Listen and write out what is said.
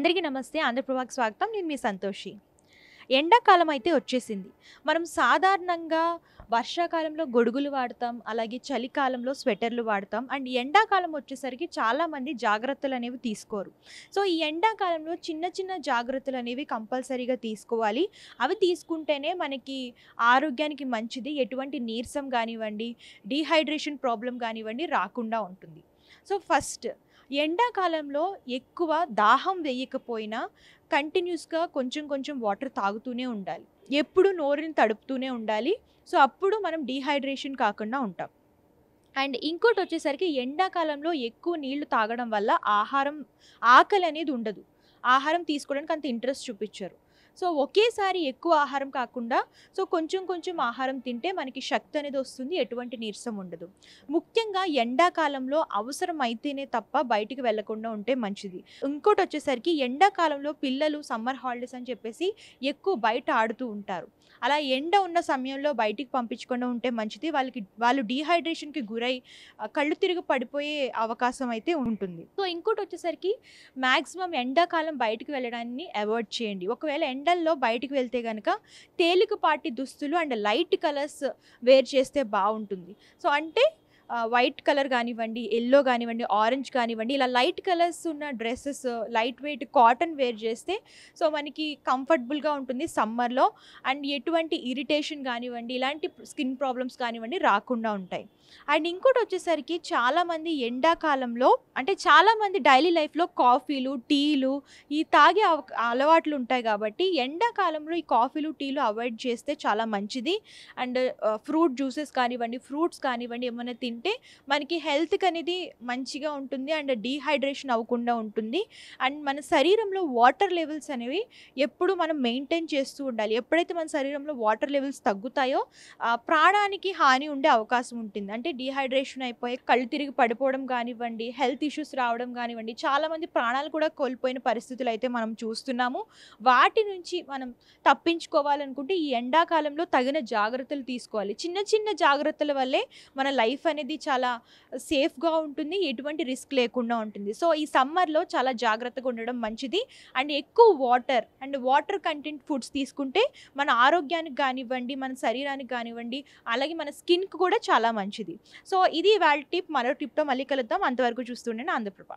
అందరికీ నమస్తే. ఆంధ్రప్రభకి స్వాగతం. నేను మీ సంతోషి. ఎండాకాలం అయితే వచ్చేసింది. మనం సాధారణంగా వర్షాకాలంలో గొడుగులు వాడతాం. అలాగే చలికాలంలో స్వెటర్లు వాడతాం. అండ్ ఎండాకాలం వచ్చేసరికి చాలామంది జాగ్రత్తలనేవి తీసుకోరు. సో, ఈ ఎండాకాలంలో చిన్న చిన్న జాగ్రత్తలనేవి కంపల్సరీగా తీసుకోవాలి. అవి తీసుకుంటేనే మనకి ఆరోగ్యానికి మంచిది. ఎటువంటి నీరసం గానివ్వండి, డీహైడ్రేషన్ ప్రాబ్లమ్ గానివ్వండి రాకుండా ఉంటుంది. సో, ఫస్ట్ ఎండాకాలంలో ఎక్కువ దాహం వేయకపోయినా కంటిన్యూస్‌గా కొంచెం కొంచెం వాటర్ తాగుతూనే ఉండాలి. ఎప్పుడు నోరుని తడుపుతూనే ఉండాలి. సో, అప్పుడు మనం డీహైడ్రేషన్ కాకుండా ఉంటాం. అండ్ ఇంకోటొచ్చేసరికి ఎండాకాలంలో ఎక్కువ నీళ్లు తాగడం వల్ల ఆకలనేది ఉండదు. ఆహారం తీసుకోవడానికి అంత ఇంట్రెస్ట్ చూపిచ్చరు. సో, ఒకేసారి ఎక్కువ ఆహారం కాకుండా కొంచెం కొంచెం ఆహారం తింటే మనకి శక్తి అనేది వస్తుంది. ఎటువంటి నీరసం ఉండదు. ముఖ్యంగా ఎండాకాలంలో అవసరమైతేనే తప్ప బయటికి వెళ్ళకుండా ఉంటే మంచిది. ఇంకోటొచ్చేసరికి ఎండాకాలంలో పిల్లలు సమ్మర్ హాలిడేస్ అని చెప్పేసి ఎక్కువ బయట ఆడుతూ ఉంటారు. అలా ఎండ ఉన్న సమయంలో బయటికి పంపించకుండా ఉంటే మంచిది. వాళ్ళు డీహైడ్రేషన్‌కి గురై కళ్ళు తిరిగి పడిపోయే అవకాశం అయితే ఉంటుంది. సో, ఇంకోటొచ్చేసరికి మాక్సిమం ఎండాకాలం బయటికి వెళ్ళడాన్ని అవాయిడ్ చేయండి. ఒకవేళ ఎండల్లో బయటికి వెళ్తే గనక తేలికపాటి దుస్తులు అండ్ లైట్ కలర్స్ వేర్ చేస్తే బావుంటుంది. సో, అంటే వైట్ కలర్ గానివ్వండి, యెల్లో గానివ్వండి, ఆరెంజ్ కానివ్వండి, ఇలా లైట్ కలర్స్ ఉన్న dresses, light weight cotton wear చేస్తే మనకి కంఫర్టబుల్‌గా ఉంటుంది సమ్మర్‌లో. అండ్ ఎటువంటి ఇరిటేషన్ గానివ్వండి, ఇలాంటి స్కిన్ ప్రాబ్లమ్స్ కానివ్వండి రాకుండా ఉంటాయి. అండ్ ఇంకోటొచ్చేసరికి చాలామంది ఎండాకాలంలో అంటే చాలామంది డైలీ లైఫ్‌లో కాఫీలు, టీలు ఈ తాగే అలవాట్లు ఉంటాయి కాబట్టి ఎండాకాలంలో ఈ కాఫీలు, టీలు అవాయిడ్ చేస్తే చాలా మంచిది. అండ్ ఫ్రూట్ జ్యూసెస్ కానివ్వండి, ఫ్రూట్స్ కానివ్వండి ఏమన్నా తింటే మనకి హెల్త్‌కి అనేది మంచిగా ఉంటుంది. అండ్ డీహైడ్రేషన్ అవ్వకుండా ఉంటుంది. అండ్ మన శరీరంలో వాటర్ లెవెల్స్ అనేవి ఎప్పుడు మనం మెయింటైన్ చేస్తూ ఉండాలి. ఎప్పుడైతే మన శరీరంలో వాటర్ లెవెల్స్ తగ్గుతాయో ప్రాణానికి హాని ఉండే అవకాశం ఉంటుంది. అంటే డీహైడ్రేషన్ అయిపోయి కళ్ళు తిరిగి పడిపోవడం గానివ్వండి, హెల్త్ ఇష్యూస్ రావడం గానివ్వండి, చాలామంది ప్రాణాలు కూడా కోల్పోయిన పరిస్థితులైతే మనం చూస్తున్నాము. వాటి నుంచి మనం తప్పించుకోవాలనుకుంటే ఈ ఎండాకాలంలో తగిన జాగ్రత్తలు తీసుకోవాలి. చిన్న చిన్న జాగ్రత్తల వల్లే మన లైఫ్ అనేది చాలా సేఫ్‌గా ఉంటుంది. ఎటువంటి రిస్క్ లేకుండా ఉంటుంది. సో, ఈ సమ్మర్‌లో చాలా జాగ్రత్తగా ఉండడం మంచిది. అండ్ ఎక్కువ వాటర్ కంటెంట్ ఫుడ్స్ తీసుకుంటే మన ఆరోగ్యానికి గానివ్వండి, మన శరీరానికి గానివ్వండి, అలాగే మన స్కిన్‌కి కూడా చాలా మంచిది. సో, ఇది ఇవాల్టి టిప్. మరో టిప్‌తో మళ్ళీ కలుద్దాం. అంతవరకు చూస్తుండండి ఆంధ్రప్రభ.